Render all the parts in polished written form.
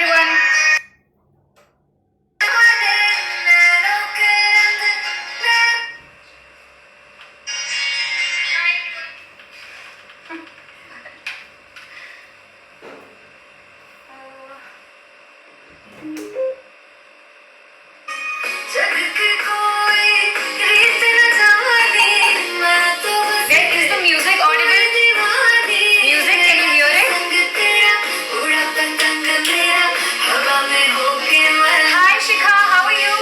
everyone. Is the music audible? Music, can you hear it? Hi Shikha, how are you?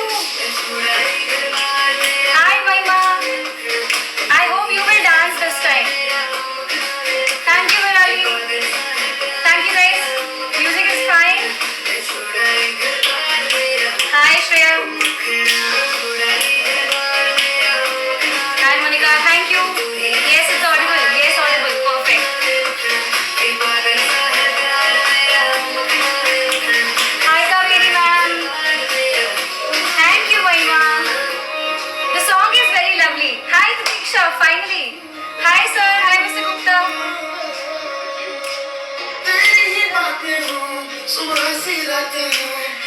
Hi Maima. I hope you will dance this time. Thank you Virali. Thank you guys. Music is fine. Hi Shreya. Hi Monica. Thank you. Yes, it's audible. Yes, audible. Perfect. Hi Kaveri ma'am. Thank you Maima. The song is very lovely. Hi Pratiksha. Finally. Hi sir. Hi Mr. Gupta.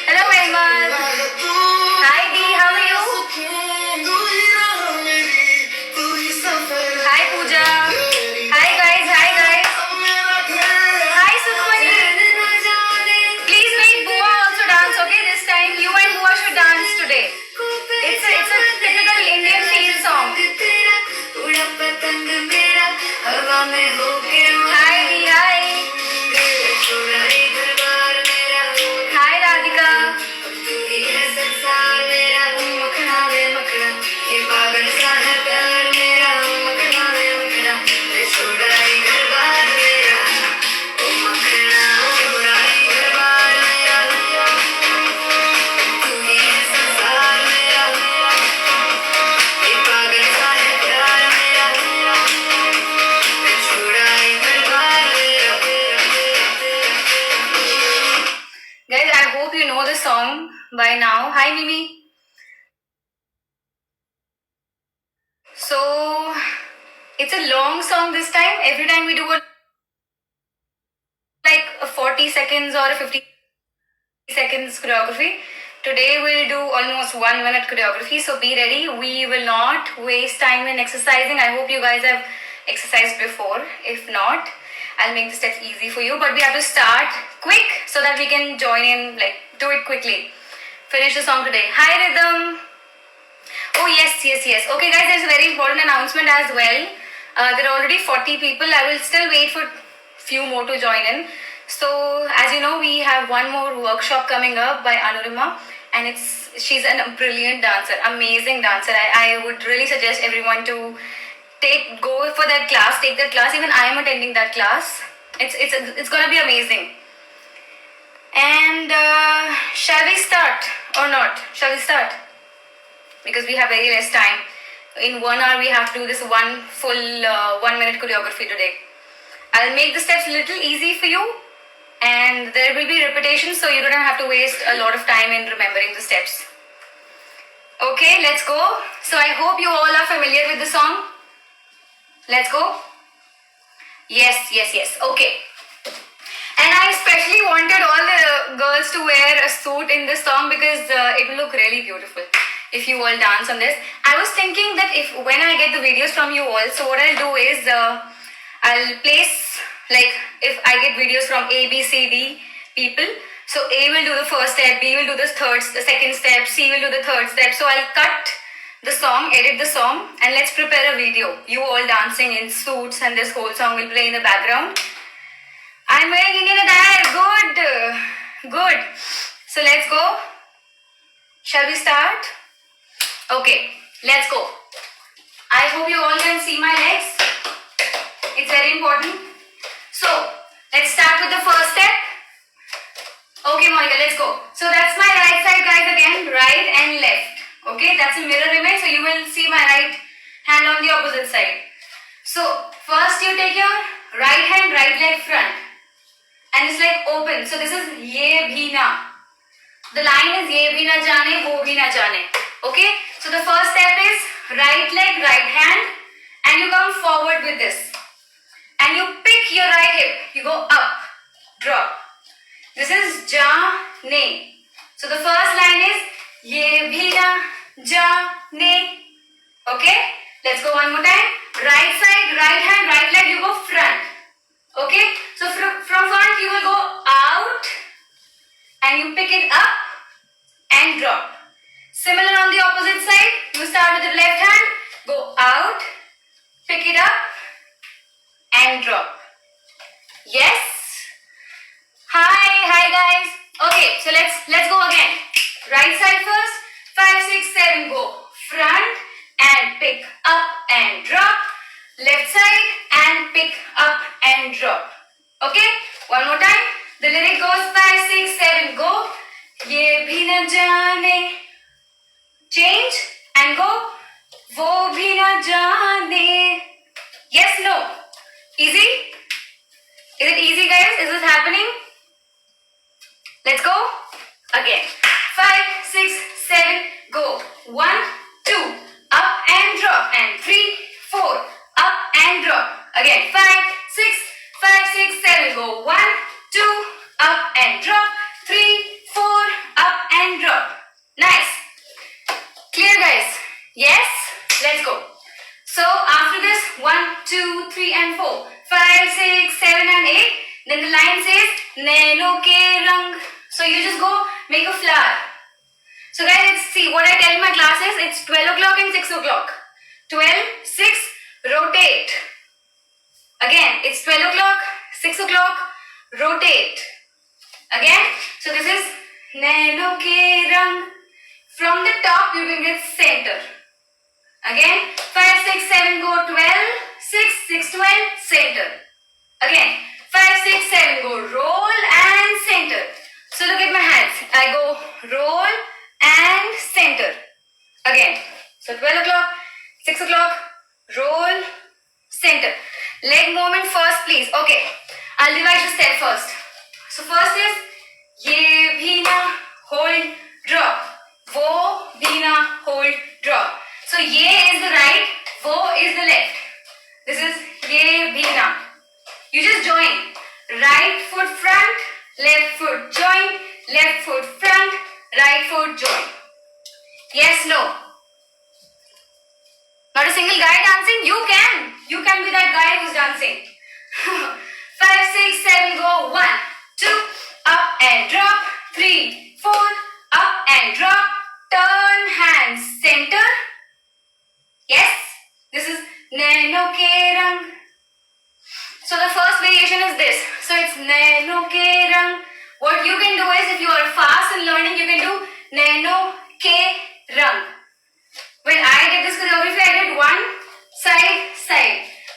Hello Ahmed. Hi Dee, how are you? Hi Pooja. Hi guys. Hi Sukhmani. Please make Bua also dance, okay? This time you and Bua should dance today. It's a typical Indian field song. Hi Dee, hi. Hi Radhika. Guys, I hope you know the song by now. Hi Mimi. So it's a long song this time. Every time we do like a 40 seconds or a 50 seconds choreography. Today we'll do almost 1 minute choreography. So be ready. We will not waste time in exercising. I hope you guys have exercised before. If not, I'll make the steps easy for you. But we have to start quick so that we can join in, like do it quickly. Finish the song today. Hi Rhythm. Oh yes. Okay guys, there's a very important announcement as well. There are already 40 people. I will still wait for few more to join in. So as you know, we have one more workshop coming up by Anurima, and she's a brilliant dancer, amazing dancer. I would really suggest everyone to go for that class, take that class. Even I am attending that class. It's gonna be amazing. And shall we start or not? Shall we start? Because we have very less time. In 1 hour, we have to do this one full 1 minute choreography today. I'll make the steps a little easy for you, and there will be repetitions, so you don't have to waste a lot of time in remembering the steps. Okay, let's go. So I hope you all are familiar with the song. Let's go. Yes. Okay. And I especially wanted all the girls to wear a suit in this song because it will look really beautiful if you all dance on this. I was thinking that when I get the videos from you all, so what I'll do is I'll place, like, if I get videos from A, B, C, D people, so A will do the first step, B will do the second step, C will do the third step. So I'll cut the song, edit the song, and let's prepare a video. You all dancing in suits, and this whole song will play in the background. I'm wearing Indian attire. Good. So let's go. Shall we start? Okay, let's go. I hope you all can see my legs. It's very important. So let's start with the first step. Okay, Monica, let's go. So that's my right side, guys, again, right and left. Okay, that's a mirror image, so you will see my right hand on the opposite side. So first you take your right hand, right leg front, and it's like open. So this is ye bhi na. The line is ye bhi na jane, wo bhi na jane. Okay, so the first step is right leg, right hand, and you come forward with this, and you pick your right hip. You go up, drop, This is जाने. So the first line is ये भी ना जाने. Okay? Let's go one more time. Right side, right hand, right leg, you go front. Okay? So from front you will go out and you pick it up and drop. Similar on the opposite side, you start with the left hand, go out, pick it up and drop. Yes? Hi guys. Okay, so let's go again. Right side first, 5, 6, 7, go. Front and pick up and drop. Left side and pick up and drop. Okay, one more time. The lyric goes 5, 6, 7, go. ये भी न जाने. Change and go. वो भी न जाने. Yes, no. Easy? Is it easy, guys? Is this happening? Let's go. Again. 5, 6, 7, go. 1, 2, up and drop. And 3, 4, up and drop. Again. 5, 6, 5, 6, 7, go. 1, 2, up and drop. 3, 4, up and drop. Nice. Clear, guys? Yes? Let's go. So after this, 1, 2, 3 and 4, 5, 6, 7 and 8, then the line says नैनों के रंग. So you just go make a flower. So guys, let's see what I tell in my classes. It's 12 o'clock and 6 o'clock. 12, 6, rotate. Again, it's 12 o'clock, 6 o'clock, rotate. Again, so this is नैनों के रंग. From the top, you bring it center. Again, 5, 6, 7, go 12, 6, 6, 12, center. Again, 5, 6, 7, go roll and center. So look at my hands. I go roll and center. Again, so 12 o'clock, 6 o'clock, roll, center. Leg movement first, please. Okay, I'll divide the step first. So first is ये भी ना hold drop. वो भी ना hold drop. So ये is the right, वो is the left. This is ये भी ना. You just join. Right foot front, left foot join, left foot front, right foot join. Yes, no. Not a single guy dancing? You can. You can be that guy who's dancing. 5, 6, 7, go. 1, 2, up and drop. 3, 4, up and drop. Turn hands center. Yes, this is नैनों के रंग. So the first variation is this. So it's नैनों के रंग. What you can do is, if you are fast in learning, you can do नैनों के रंग. When I did this choreography, I did one side.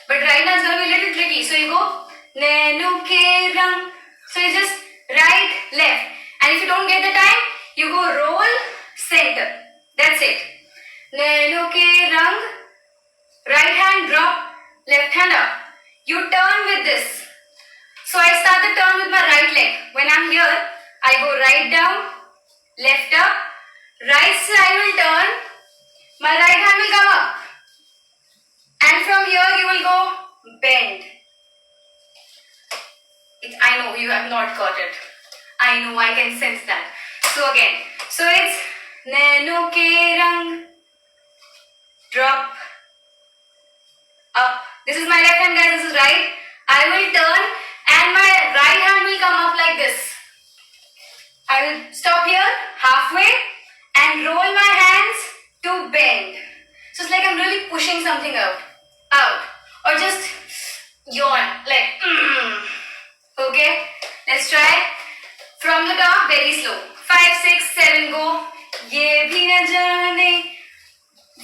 But right now it's going to be a little tricky. So you go नैनों के रंग. So you just right, left. And if you don't get the time, you go roll, center. That's it. नैनों के रंग. Right hand drop, left hand up. You turn with this. So I start the turn with my right leg. When I'm here, I go right down, left up. Right side will turn. My right hand will come up. And from here you will go bend. I know you have not got it. I know, I can sense that. So again, so it's नैनों के रंग. Drop, up. This is my left hand, guys. This is right. I will turn and my right hand will come up like this. I will stop here halfway and roll my hands to bend. So it's like I'm really pushing something out. Or just yawn. Like, Okay. Let's try. From the top, very slow. 5, 6, 7, go. ये भी न जाने,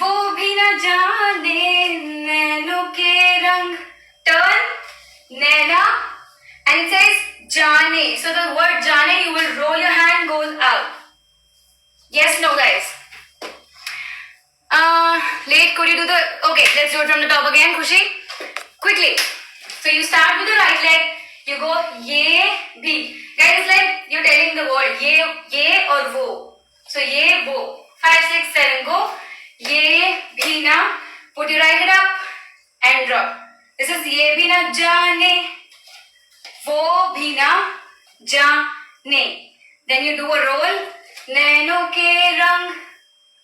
वो भी न जाने, नैनों के रंग. Turn, Naina, and it says जाने. So the word जाने, you will roll your hand, goes out. Yes, no, guys. Late, could you do the? Okay, let's do it from the top again, Khushi. Quickly. So you start with the right leg. You go ये भी. Guys, it's like you're telling the word ये और वो. So ये वो. 5, 6, 7, go. ये भी ना. Put your right hand up and drop. This is ये भी ना जाने, वो भी ना ne. Then you do a roll. Naino ke rang.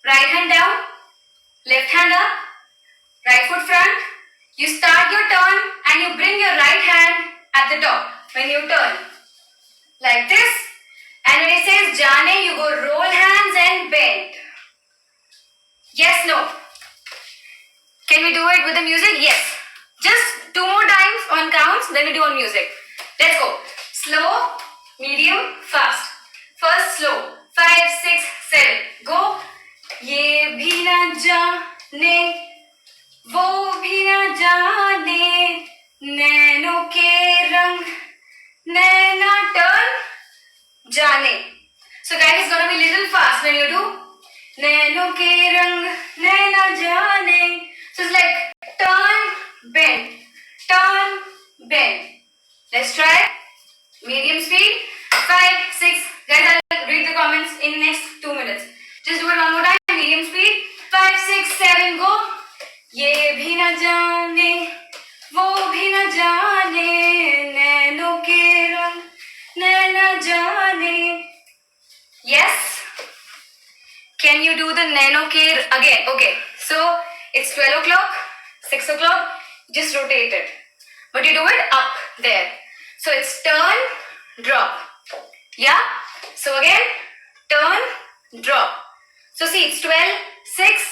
Right hand down, left hand up, right foot front. You start your turn and you bring your right hand at the top when you turn. Like this. And when it says jane, you go roll hands and bend. Yes, no. Can we do it with the music? Yes. Just 2 more times on counts, then we do on music. Let's go. Slow, medium, fast. First slow. 5, 6, 7. Go. ये भी न जाने, वो भी न जाने, नैनों के रंग, नैना turn, जाने. So guys, it's gonna be little fast when you do. नैनों के रंग, नैना जाने. So it's like turn, bend, turn, bend. Let's try. Medium speed. 5, 6. Guys, I'll read the comments in next 2 minutes. Just do it one more time. Medium speed. 5, 6, 7. Go. ये भी न जाने, वो भी न जाने, नैनों के रंग, नैना जाने. Yes. Can you do the nano ke again? Okay. So it's 12 o'clock, 6 o'clock. Just rotate it. But you do it up there. So it's turn, drop. Yeah? So again, turn, drop. So see, it's 12, 6.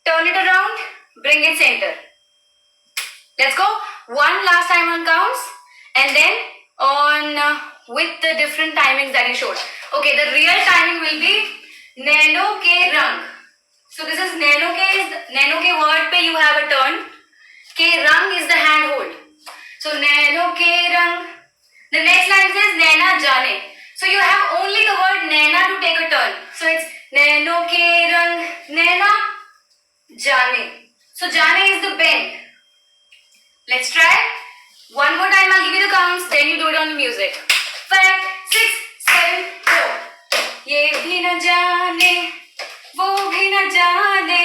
Turn it around, bring it center. Let's go. One last time on counts. And then on with the different timings that you showed. Okay, the real timing will be nano ke rang. So this is nano ke word pe you have a turn. Ke rang is the hand hold. So nano ke rang. The next line says naina jane. So you have only the word naina to take a turn. So it's nano ke rang, naina jane. So jane is the bend. Let's try. One more time, I'll give you the counts, then you do it on the music. 5, 6, 7, go. ये भी न जाने, वो भी न जाने,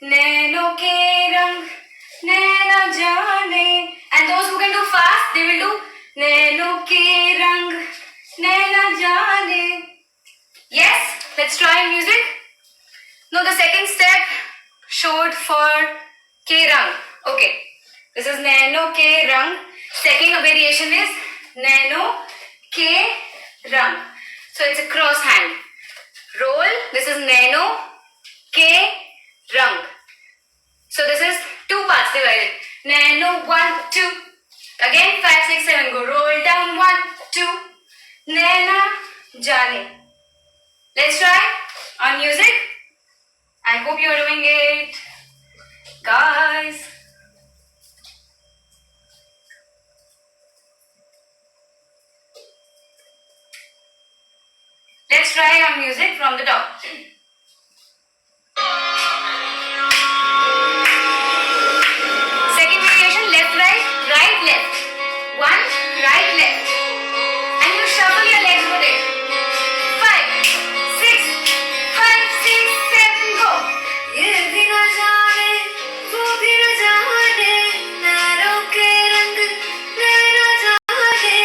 नैनों के रंग, नैना जाने. And those who can do fast, they will do नैनों के रंग, नैना जाने. Yes, let's try music. No, the second step showed for ke rang. Okay, this is nano ke rang. Second variation is nano ke rang. So it's a cross hand. Roll. This is nano ke rang. So this is 2 parts divided. Nano 1, 2. Again 5, 6, 7. Go roll down 1, 2. Naina jane. Let's try on music. I hope you are doing it, guys. Let's try on music from the top. Second variation, left, right, right, left. 1, right, left. And you shuffle your legs with it. 5, 6, 5, 6, 7, go. ये भी न जाने, वो भी न जाने, नैनों के रंग, नैना जाने,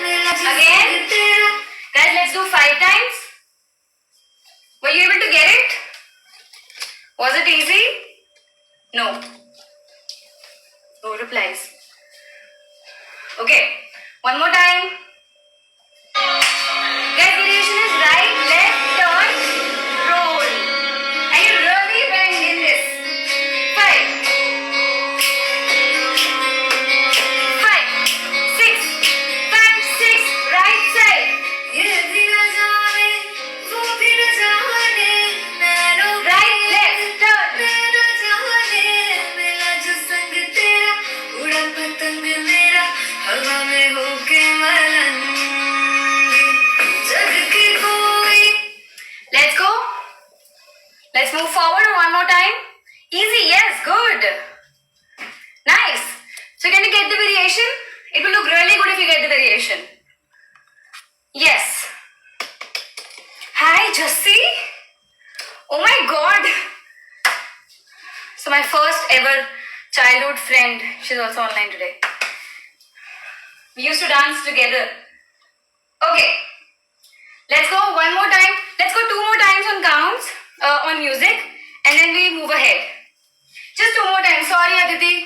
मेरा जिस्म तेरा. Guys, let's do 5 times. Were you able to get it? Was it easy? No. No replies. Okay, one more time. Guys, variation is right, left, turn, roll. And you really bend in this. 5, 6, 5, 6, right side. ये भी न जाने, वो भी न जाने, नैनों right, left, turn. नैना जाने, मिला जो संग तेरा, उड़ा पतंग मेरा, हवा में होके मलंग. जग की कोई. Let's go. Let's move forward one more time. Easy, yes, good. Nice. So can you get the variation? It will look really good if you get the variation. Yes. Hi, Jussie. Oh my God. So my first ever childhood friend, she's also online today. We used to dance together. Okay. Let's go one more time. Let's go 2 more times on counts, on music, and then we move ahead. Just 2 more times. Sorry, Aditi.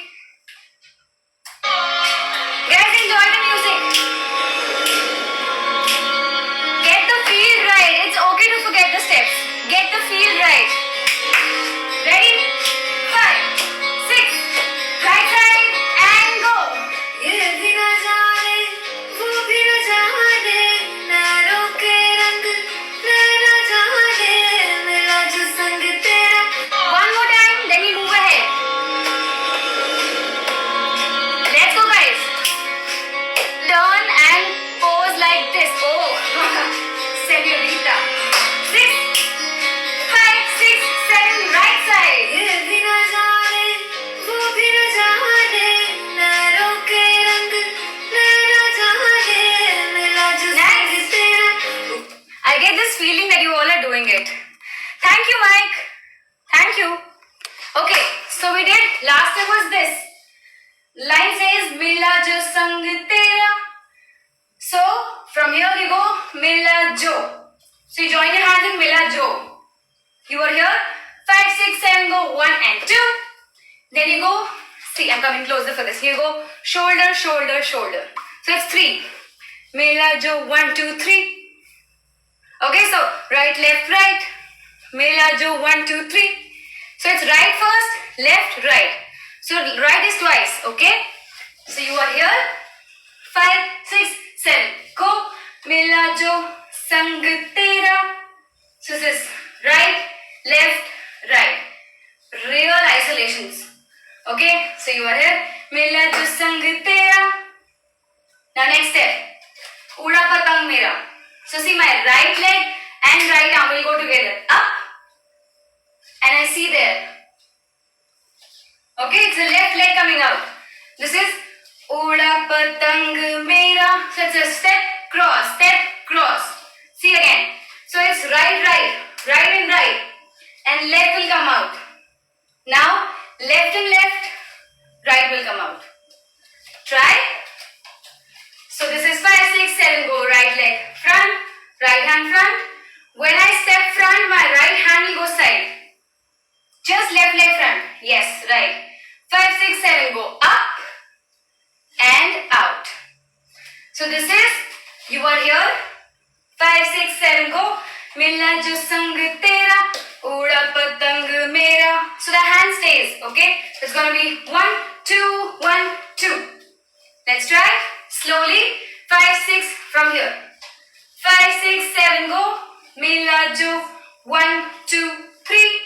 Guys, enjoy the music. Get the feel right. It's okay to forget the steps. Get the feel right. Ready? 5, 6, right side, and go. ये भी न जाने, वो भी न जाने, नैनों के रंग, नैना जाने, मिला जो संग तेरा. One more time, then we move ahead. Let's go, guys. Turn and pose like this. Oh, señorita. 6, 5, 6, 7, right side. ये भी न जाने, वो भी न जाने, नैनों के रंग, नैना जाने, मिला जो संग तेरा. I get this feeling that you all are doing it. Thank you, Mike. Thank you. Okay, so we did. Last step was this. Line says Mila jo sang tera. So from here you go Mila jo. So you join your hands in Mila jo. You are here. 5, 6, 7, go 1 and 2. Then you go. See, I'm coming closer for this. You go shoulder, shoulder, shoulder. So it's 3. Mila jo 1, 2, 3. Okay, so right, left, right. Mila jo 1, 2, 3. So it's right first, left, right. So right is twice, okay? So you are here. 5, 6, 7. Go. Mila jo sang tera. So this is right, left, right. Real isolations. Okay? So you are here. Mila jo sang tera. Now next step. Uda patang mera. So see my right leg and right arm will go together. Up. And I see there. Okay, it's the left leg coming out. This is Uda Patang Mera. So it's a step, cross. See again. So it's right, and right. And left will come out. Now, left and left, right will come out. Try. So this is 5, 6, 7, go right leg front, right hand front. When I step front, my right hand will go side. Just left leg front. Yes, right. 5, 6, 7, go up and out. So this is, you are here. 5, 6, 7, go. Mila jo sang tera, uda patang mera. So the hand stays, okay? So it's going to be 1, 2, 1, 2. Let's try. Slowly. 5, 6 from here. 5, 6, 7, go. Mila jo 1, 2, 3.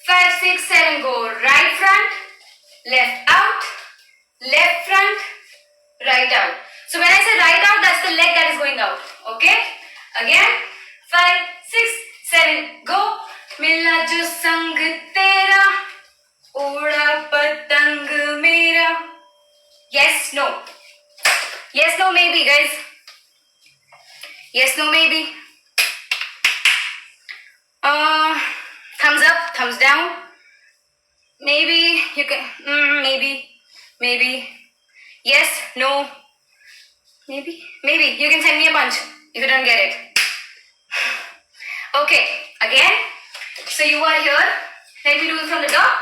5, 6, 7, go right front, left out, left front, right out. So when I say right out, that's the leg that is going out. Okay? Again, 5, 6, 7, go. Mila jo sang tera, uda patang mera. Yes, no. Yes, no, maybe, guys. Yes, no, maybe. Thumbs up, thumbs down. Maybe you can, maybe. Yes, no. Maybe. You can send me a punch if you don't get it. Okay, again. So you are here. Let me do it from the top.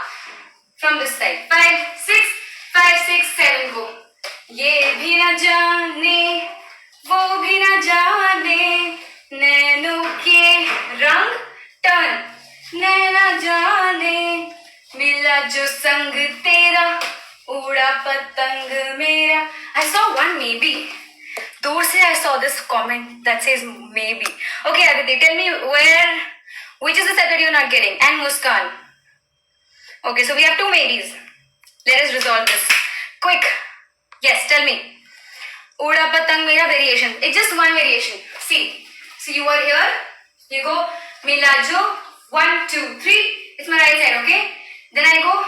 From this side. 5, 6, 7, go. ये भी न जाने, वो भी न जाने, नैनों के रंग टर्न. नैना जाने, मिला जो संग तेरा, उड़ा पतंग मेरा. I saw one maybe. दूर से I saw this comment that says maybe. Okay, Aditi, tell me which is the set that you're not getting? And Muskan. Okay, so we have 2 maybes. Let us resolve this. Quick. Yes, tell me. Uda patang mera variation. It's just one variation. See. So you are here. You go Milajo. 1, 2, 3. It's my right side, okay? Then I go.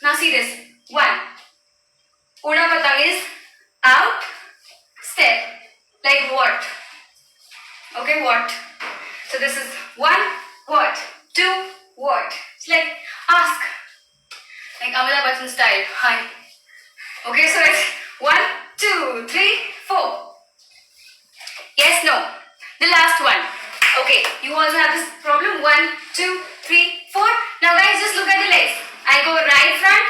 Now see this. 1. Uda patang is out. Step. Like what? Okay, what? So this is 1. What? 2. What? It's like ask. Like Amitabh Bachchan style. Hi. Okay, so it's 1, 2, 3, 4. Yes, no. The last one. Okay, you also have this problem. 1, 2, 3, 4. Now guys, just look at the legs. I go right front,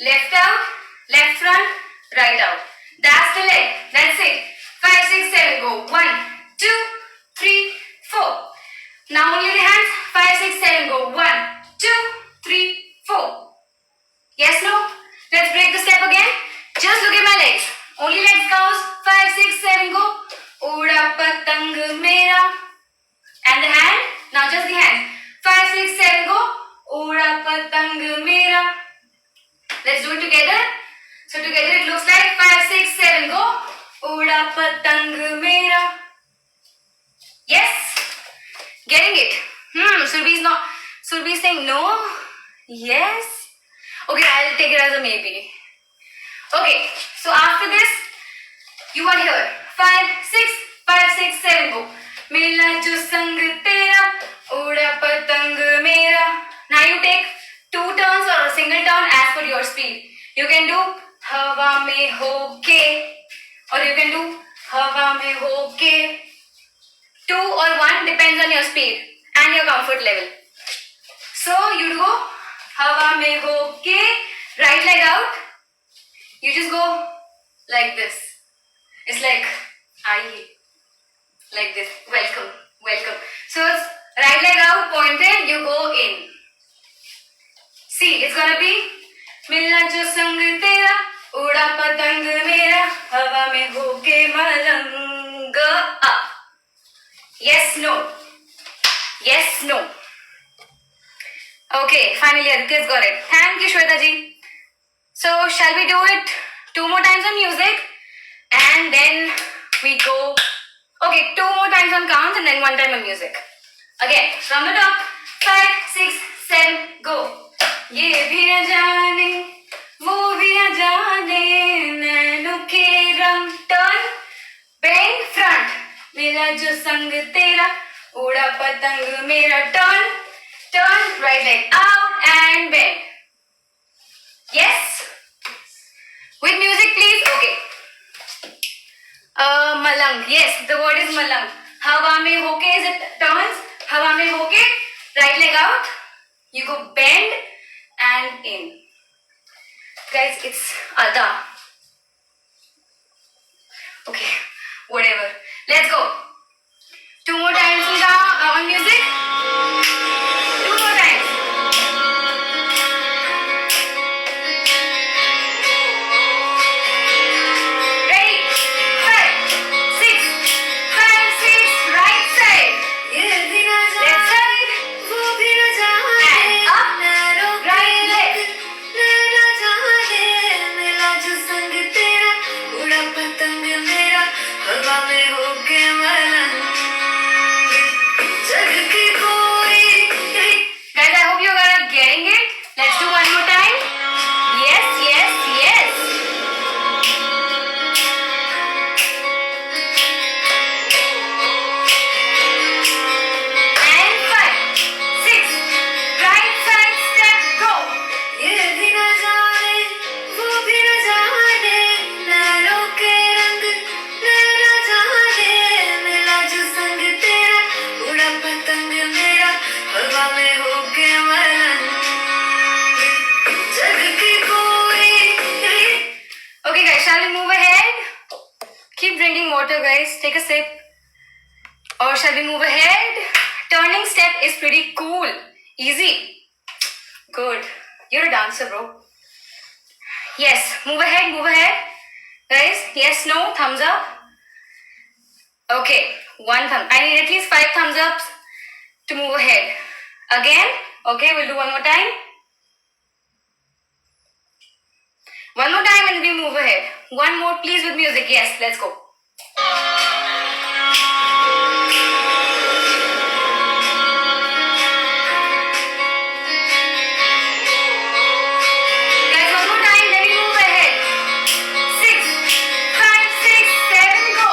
left out, left front, right out. That's the leg. That's it. 5, 6, 7. Go. 1, 2, 3, 4. Now only the hands. 5, 6, 7. Go. 1, 2, 3, 4. Yes, no? Let's break the step again. Just look at my legs. Only legs goes. 5, 6, 7. Go. Uda patang mera. And the hand. Now just the hand. 5, 6, 7. Go. Uda patang mera. Let's do it together. So together it looks like 5, 6, 7. Go. Uda patang mera. Yes. Getting it. Surabhi's saying no. Yes. Okay, I'll take it as a maybe. Okay, so after this, you are here. 5, 6, 5, 6, 7. Go. Mila jo sang tera, uda patang mera. Now you take 2 turns or a single turn as per your speed. You can do hawa mein hoke, or you can do hawa mein hoke. 2 or 1 depends on your speed and your comfort level. So you go hawa mein hoke, right leg out. You just go like this. It's like like this. Welcome, welcome. So it's right leg out, pointed. You go in. See, it's gonna be Mila jo sang tera, uda patang mera, hawa mein hoke malang up. Yes, no. Yes, no. Okay, finally Aditya's got it. Thank you, Shweta ji. So, shall we do it 2 more times on music? And then we go... Okay, 2 more times on counts and then 1 time on music. Again, from the top. 5, 6, 7, go. ये भी न जाने, वो भी न जाने, नैनों के रंग. Turn, bend, front. मिला जो संग तेरा, उड़ा पतंग मेरा. Turn, right leg out and bend. Yes? With music please. Okay. Malang. Yes, the word is malang. Hawa mein hoke is it turns. Hawa mein hoke. Right leg out. You go bend and in. Guys, it's Ada. Okay, whatever. Let's go. 2 more times on music. 2 more times. Ready? 5, 6, 5, 6. Right side. Left side. And up. Right leg. Guys, I hope you are getting it. Let's do 1 more time. Yes, yes, yes. And 5, 6. Right side step, go. Okay guys, shall we move ahead? Keep drinking water guys, take a sip. Or shall we move ahead? Turning step is pretty cool. Easy. Good. You're a dancer, bro. Yes, move ahead, move ahead. Guys, yes, no, thumbs up. Okay, 1 thumb. I need at least 5 thumbs ups to move ahead. Again, okay, we'll do 1 more time. 1 more time and we move ahead. 1 more please with music. Yes, let's go. Guys, 1 more time, then we move ahead. 6, 5, 6, 7, go.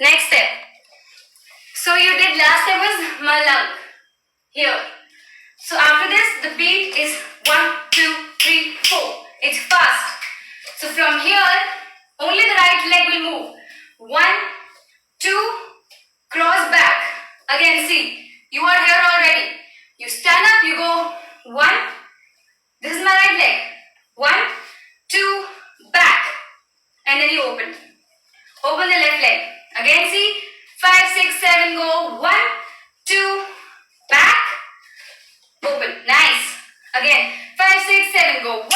Next step. So you did last step was malang. Here. So after this, the beat is 1, 2, 3, 4. It's fast. So from here, only the right leg will move. 1, 2, cross back. Again, see, you are here already. You stand up, you go 1. This is my right leg. 1, 2, back. And then you open. Open the left leg. Again, see, 5, 6, 7, go 1, 2, back. Open. Nice. Again. 5, 6, 7. Go. 1,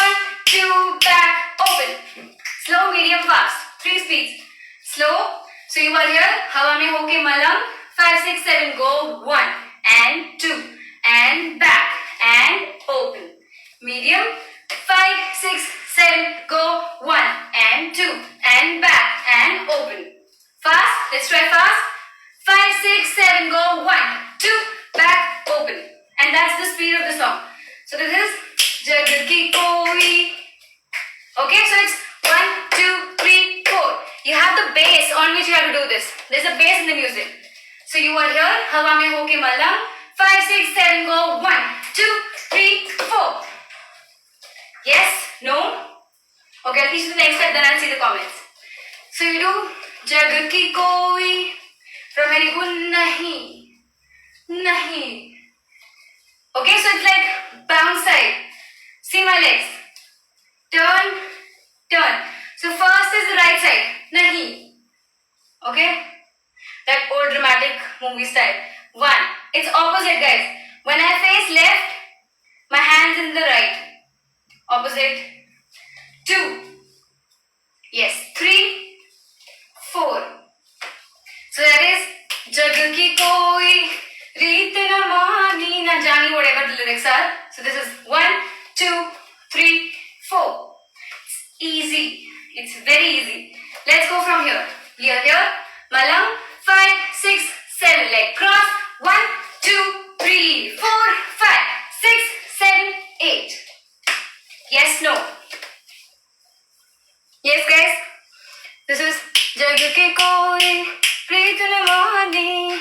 2, back. Open. Slow, medium, fast. 3 speeds. Slow. So you are here. Hawa mein hoke malang. 5, 6, 7. Go. 1 and 2 and back and open. Medium. 5, 6, 7. Go. 1 and 2 and back and open. Fast. Let's try fast. 5, 6, 7. Go. 1, 2, back, open. And that's the speed of the song. So this is Jag Ki Koi. Okay, so it's 1, 2, 3, 4. You have the bass on which you have to do this. There's a bass in the music. So you are here. Hawa mein hoke malang. 5, 6, 7, go. 1, 2, 3, 4. Yes? No? Okay, I'll teach you the next step, then I'll see the comments. So you do Jag Ki Koi. From Hari Gun Nahi. Nahi. Okay, so it's like bounce side. See my legs. Turn, turn. So first is the right side. Nahi. Okay? That old dramatic movie style. 1. It's opposite, guys. When I face left, my hands in the right. Opposite. 2. Yes. 3, 4. So that is Jag Ki Koi. Reet na mani na jani, whatever the lyrics are. So this is 1, 2, 3, 4. It's easy. It's very easy. Let's go from here. Here. Malang. 5, 6, 7. Leg cross. 1, 2, 3, 4, 5, 6, 7, 8. Yes, no. Yes, guys. This is Jag Ki Koi. Reet na mani.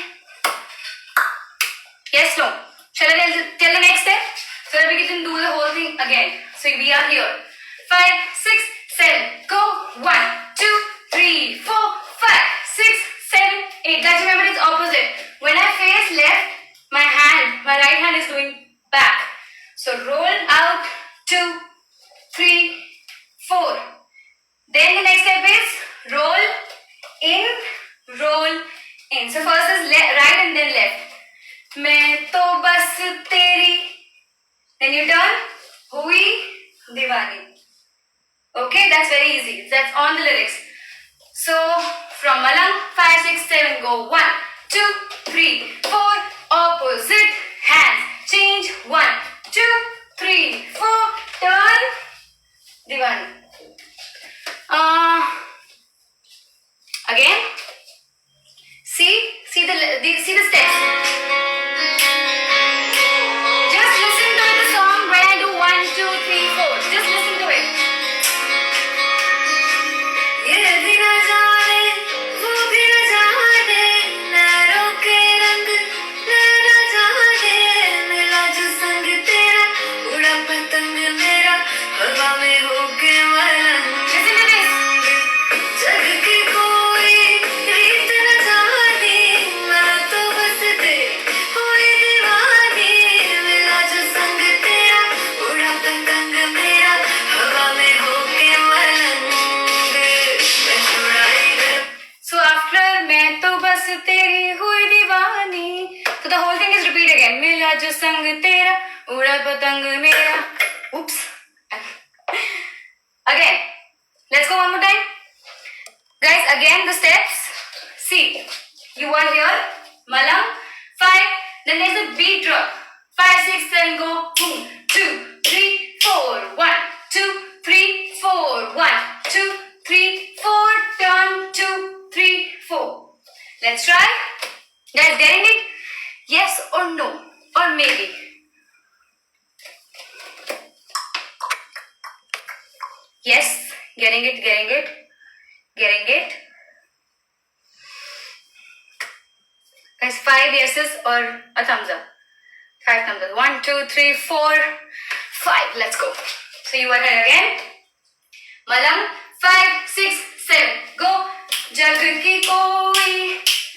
Yes, no. Shall I tell the next step? So that we can do the whole thing again. So we are here. 5, 6, 7. Go. 1, 2, 3, 4, 5, 6, 7, 8. Guys, remember it's opposite. When I face left, my right hand is doing back. So roll out. 2, 3, 4. Then the next step is roll in, roll in. So first is right and then left. मैं तो बस तेरी. Then you turn. हुई दीवानी. Okay, that's very easy. That's on the lyrics. So from malang, 5, 6, 7, go. 1, 2, 3, 4. Opposite hands. Change. 1, 2, 3, 4. Turn. Diwani. Again. See the steps. Just listen to the song when I do 1, 2, 3, 4. Just listen to it. ये भी न जाने, वो भी न जाने, नैरों के रंग न जाने, मिला जो संग तेरा, उड़ा पतंग मेरा, हवा में होके मलंग. Listen to this. जग की कोई रीत न जाने, मैं तो बस तेरी हुई दीवानी, मिला जो संग तेरा, उड़ा पतंग मेरा, हवा में होके मलंग. So after मैं तो बस तेरी हुई दीवानी, so the whole thing is repeat again. मिला जो संग तेरा, उड़ा पतंग मेरा. Oops. Again. Let's go one more time. Guys, again the steps. See, you are here. Malang. 5. Then there's a beat drop. 5, 6, 7, go. Boom. 2, 3, 4. 1, 2, 3, 4. 1, 2, 3, 4. Turn. 2, 3, 4. Let's try. Guys, getting it? Yes or no? Or maybe? Yes. Getting it. Guys, 5 yeses or a thumbs up. 5 thumbs up. 1, 2, 3, 4, 5. Let's go. So you are here again. Malam. 5, 6, 7. Go. जग की कोई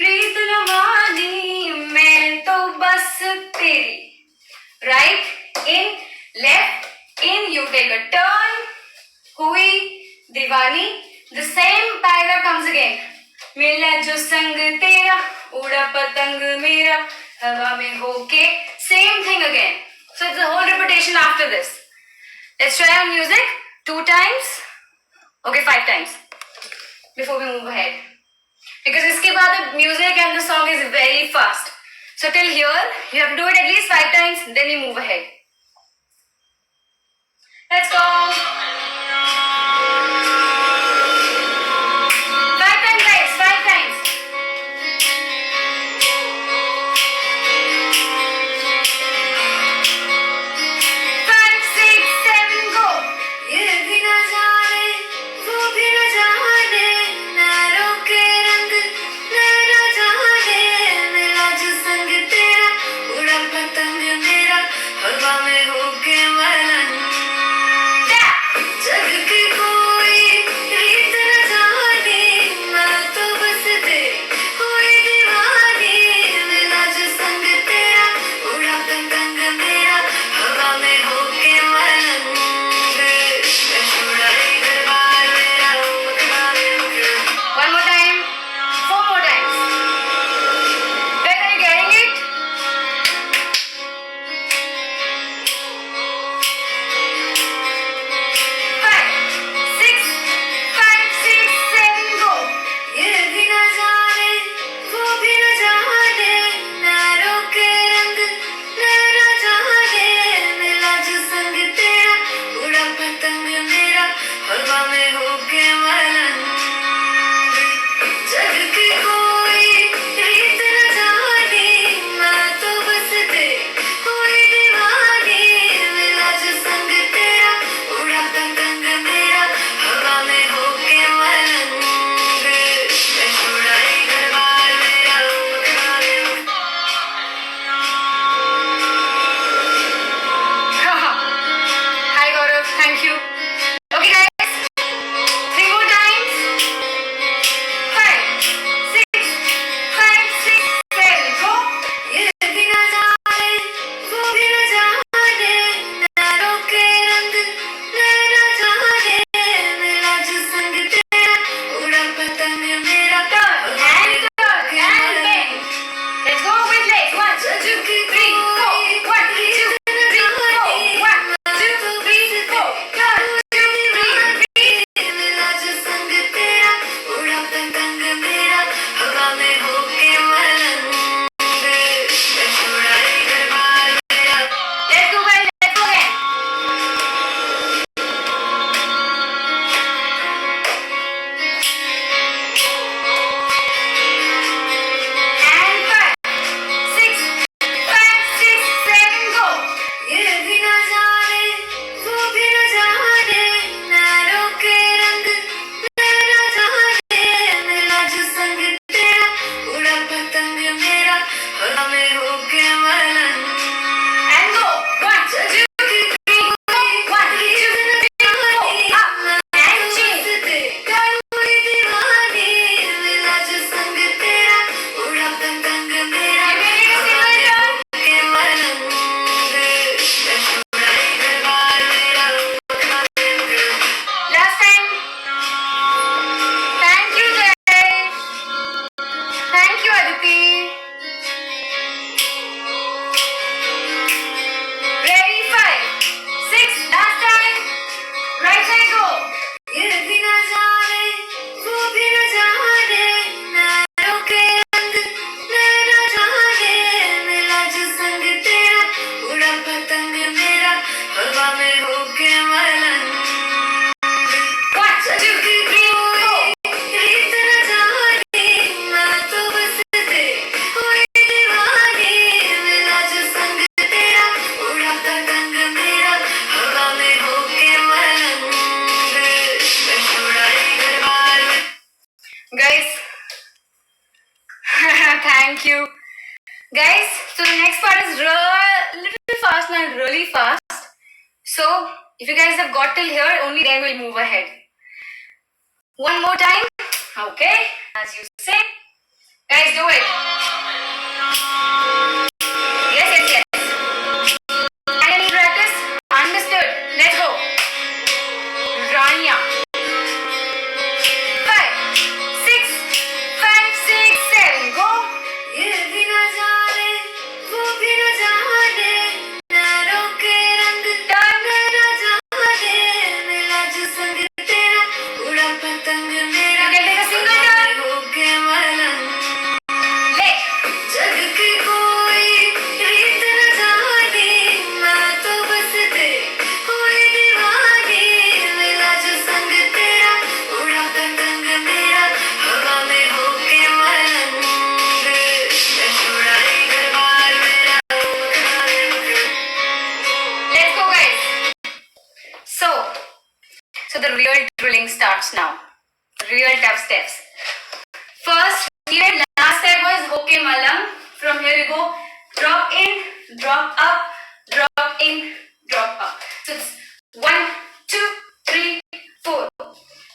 रीत न मानी मैं तो बस तेरी. Right in, left in. You take a turn. हुई दीवानी. The same paragraph comes again. मिला जो संग तेरा उड़ा पतंग मेरा हवा में होके. Same thing again. So it's a whole repetition after this. Let's try our music 2 times. Okay, 5 times before we move ahead. Because iske baad the music and the song is very fast. So till here, you have to do it at least 5 times, then we move ahead. Let's go. 5 times, guys, 5 times. 5, 6, 7, go. ये भी न जाने, वो भी न जाने, नैरों के रंग नैना जाने, मिला जो संग तेरा, उड़ा पतंग मेरा, हवा में होके मलंग. जग की कोई रीत न जाने, मैं तो बस तेरी हुई दीवानी, मिला जो संग तेरा, उड़ा पतंग मेरा, हवा में होके मलंग. One more time, 4 more times. Guys, are you getting it? 5, 6, 5, 6, 7, go. ये भी न जाने, वो भी न जाने, नैरों के रंग नैना जाने, मिला जो संग तेरा, उड़ा पतंग मेरा, हवा में होके मलंग. जग की कोई रीत न जाने, मैं तो बस तेरी हुई दीवानी, मिला जो संग तेरा, उड़ा पतंग मेरा, हवा में होके मलंग. मैं छुड़ाई घर बार मेरा उठा. Hi Gaurav, thank you. Okay guys, Guys, so the next part is little fast, not really fast. So if you guys have got till here, only then we'll move ahead. One more time. Okay, as you say. Guys, do it. Yes, yes, yes. And any practice? Understood. Let's go. Rania. 5, 6, 5, 6, 7. Go. ये भी न जाने, वो भी न जाने, नैनों के रंग डालने न जाने, मिला जो संग तेरा, उड़ा पतंग मेरा, single हो के मलंग, ले, जग की कोई रीत न जाने, मैं तो बस दे, कोई दीवानी, मिला जो संग तेरा, उड़ा पतंग मेरा, हवा में हो के मलंग, मैं छोड़ा ही घर बार मेरा, let's go guys. So the real drilling starts now. Real tough steps. First, last step was hoke malam. From here you go drop in, drop up, drop in, drop up. So it's 1, 2, 3, 4.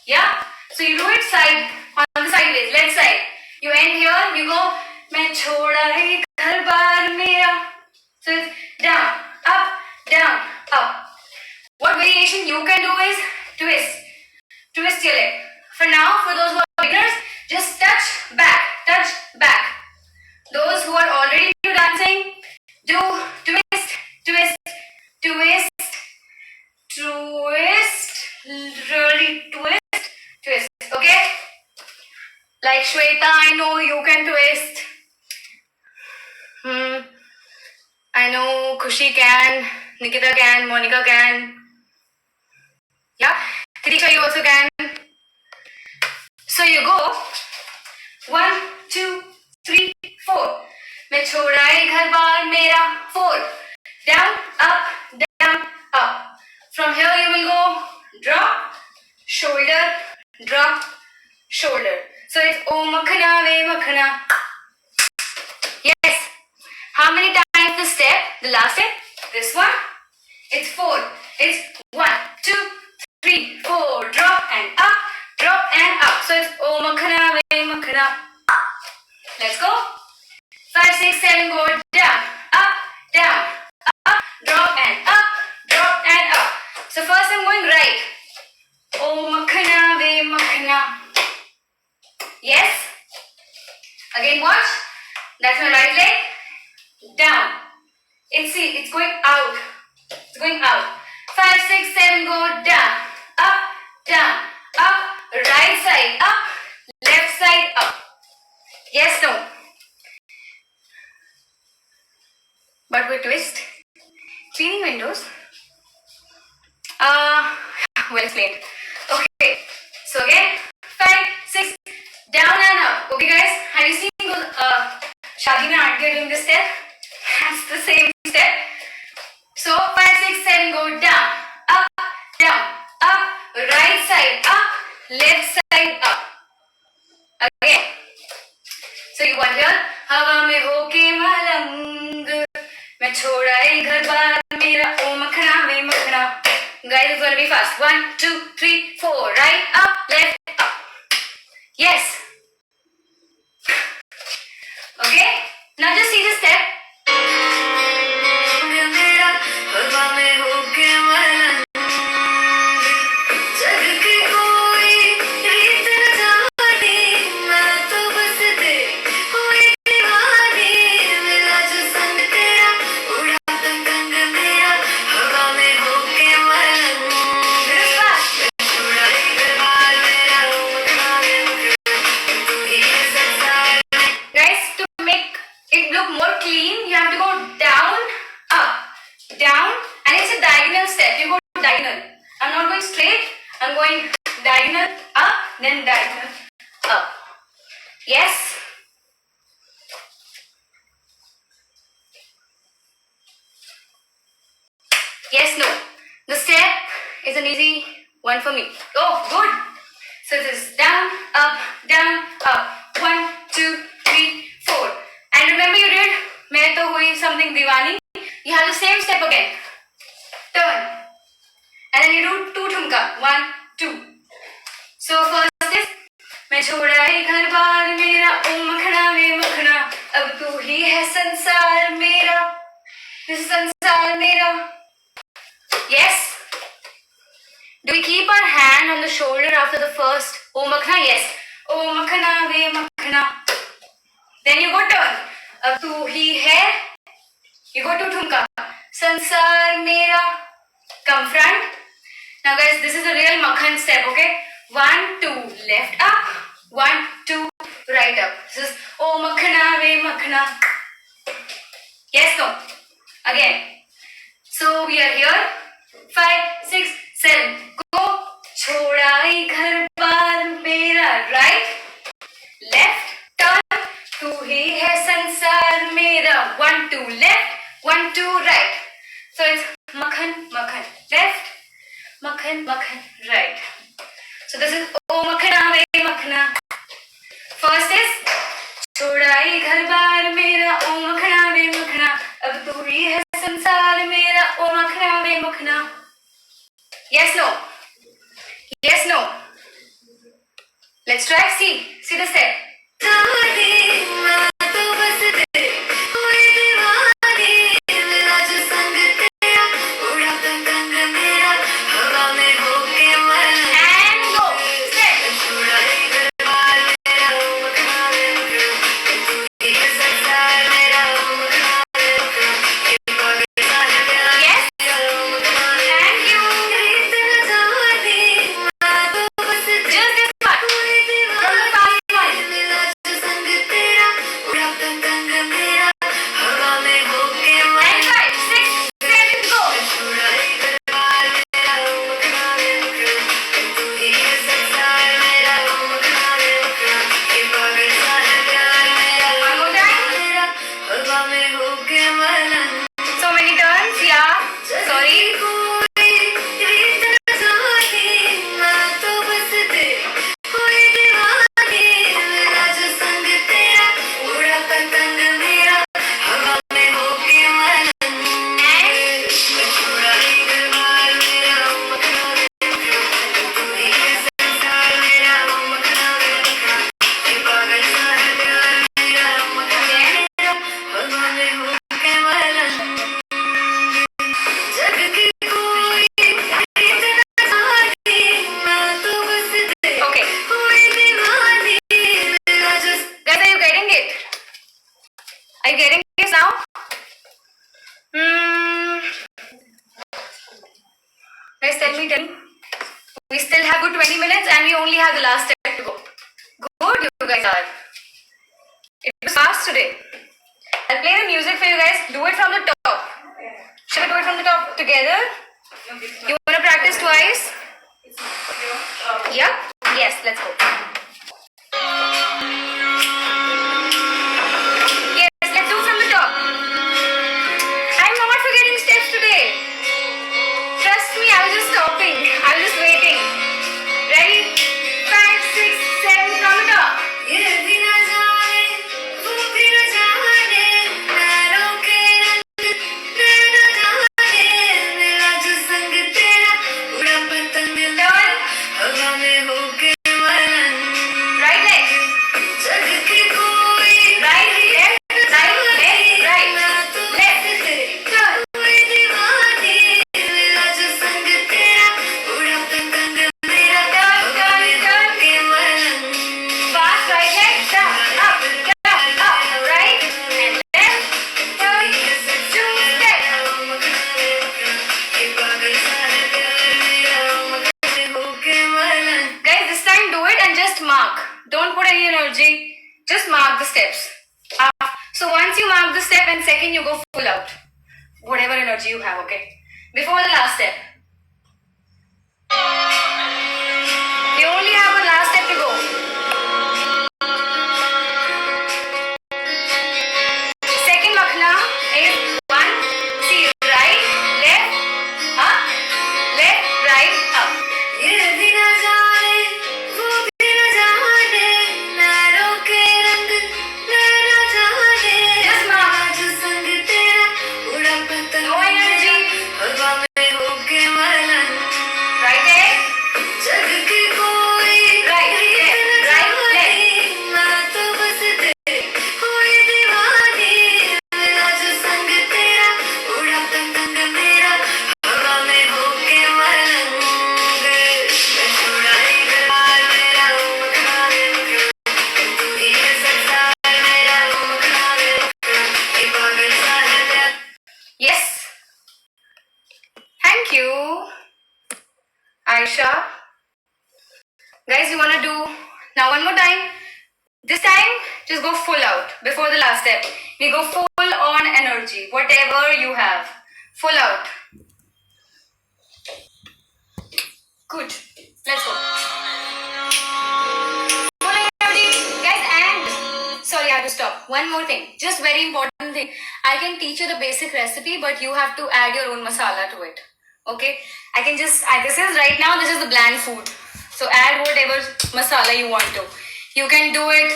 Yeah. So you do it side on the sideways, left side. You end here. You go. मैं छोड़ा ही घर बार मेरा. So it's down, up, down, up. What variation you can do is twist. Twist your leg. For now, for those who are beginners, just touch back, touch back. Those who are already into dancing, do twist, twist, twist, twist, really twist, twist. Okay? Like Shweta, I know you can twist. I know Khushi can, Nikita can, Monica can. Yeah? Triksha, you also can. So you go 1, 2, 3, 4. मैं छोड़ा ही घर बार मेरा 4. Down, up, down, up. From here you will go drop, shoulder, drop, shoulder. So it's O makhana ve makhana. Yes. How many times the step? The last step? This one? It's 4. It's 1, 2, 3, 4. Drop and up. Drop and up. So it's O makhana ve makhana. Let's go. 5, 6, 7. Go down, up, down, up. Drop and up, drop and up. So first I'm going right. O makhana ve makhana. Yes. Again watch. That's my right leg. Down. It's going out. It's going out. 5, 6, 7. Go down, up, down, up. Right side up, left side up. Yes, no. But we twist. Cleaning windows. Well explained. Okay. So again, 5, 6, down and up. Okay, guys. Have you seen those Shadi mein auntie are doing this step? That's the same step. So 5, 6, 7. Go down, up, up. Right side up. Left side up. Again. So you want here, हवा में होके मलंग, मैं छोड़ा ही घर बार मेरा ओ मखना वे मखना. Guys, it's gonna be fast. 1, 2, 3, 4. Right up, left up. Yes. Okay. Now just see the step. Down, and it's a diagonal step. You go diagonal. I'm not going straight. I'm going diagonal up, then diagonal up. Yes. Yes, no. The step is an easy one for me. Oh, good. So this is down, up, 1, 2, 3, 4. And remember you did मैं तो हुई something Deewani. You have the same step again. Turn. And then you do 2 ठुमका. 1, 2. So first is मैं छोड़ा ही घर बार मेरा ओ मखना वे मखना अब तू ही है संसार मेरा. This is संसार मेरा. Yes. Do we keep our hand on the shoulder after the first O Makhna? Yes. O Makhna ve Makhna. Then you go turn. Ab tu hi hai. You go to Thumka. Sansar mera. Come front. Now guys, this is a real Makhan step, okay? 1, 2, left up. 1, 2, right up. This is O Makhna ve Makhna. Yes, no. Again. So we are here. 5, 6, 7. Go. छोड़ा ही घर बार मेरा. Right. Left. Turn. तू ही है संसार मेरा. 1, 2 left. 1, 2 right. So it's Makhan, Makhan. Left. Makhan, Makhan. Right. So this is O Makhna ve Makhna. First is छोड़ा ही घर बार मेरा ओ मखना वे मखना अब तू ही है संसार मेरा ओ मखना वे मखना. Yes, no. Yes, no. Let's try. See the step. Are you getting this now? Guys, tell me. We still have good 20 minutes and we only have the last step to go. Good, you guys are. It was fast today. I'll play the music for you guys. Do it from the top. Should we do it from the top together? You want to practice twice? Yep. Yes, let's go. Don't put any energy, just mark the steps. So once you mark the step and second you go full out. Whatever energy you have, okay? Before the last step. We only have a last step to go. Second makhna is 1, see, right, left, up, left, right, up. Just mark. Guys, you wanna do now one more time? This time, just go full out before the last step. We go full on energy, whatever you have. Full out. Good. Let's go. Full energy. Guys, and sorry, I have to stop. One more thing. Just very important thing. I can teach you the basic recipe, but you have to add your own masala to it. Okay? I can just, this is right now, this is the bland food. So add whatever masala you want to. You can do it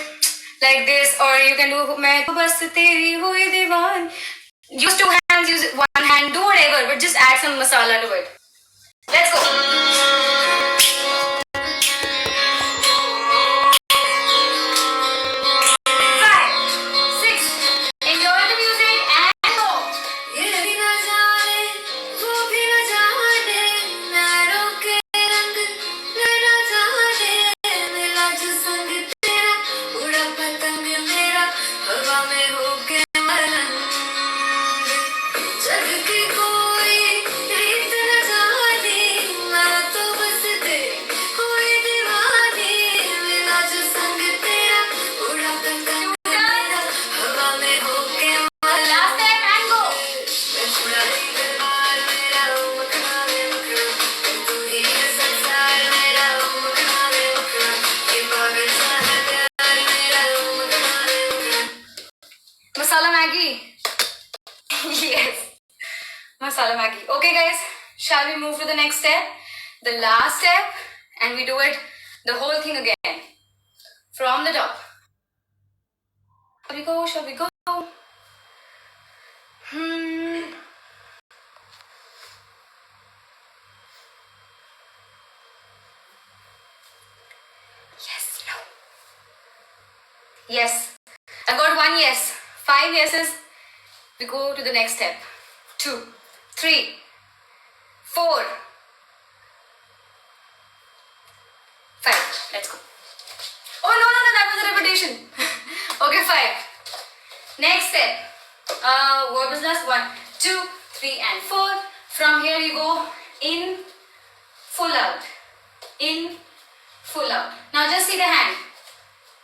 like this, or you can do मैं तो बस तेरी हुई दीवान. Use two hands, use one hand, do whatever, but just add some masala to it. Let's go. 5, 6. Enjoy the music and go. ये भी न जाने, वो भी न जाने, नैनों के रंग न जाने, मिला जो संग तेरा, उड़ा पतंग मेरा, हवा में होके मलंग. जग की कोई रीत न जाने, मैं तो बस तेरी हुई दीवानी, मिला जो संग तेरा, उड़ा पतंग मेरा, हवा में होके मलंग. Last step and go. मैं छुड़ाई दरबार मेरा, मखना में मखना, तू ही है संसार मेरा, मखना में मखना, ये पागल सा है प्यार मेरा, मखना में मखना. Masala Maggi. Yes. Masala Maggi. Okay, guys, shall we move to the next step? The last step, and we do it the whole thing again from the top. Shall we go? Shall we go? Yes, no. Yes. I got one yes. 5 yeses. We go to the next step. 2, 3, 4, 5. Let's go. Oh no, that was a repetition. Okay, 5. Next step. What was last? 1, 2, 3, and 4. From here you go in, full out. In, full out. Now just see the hand.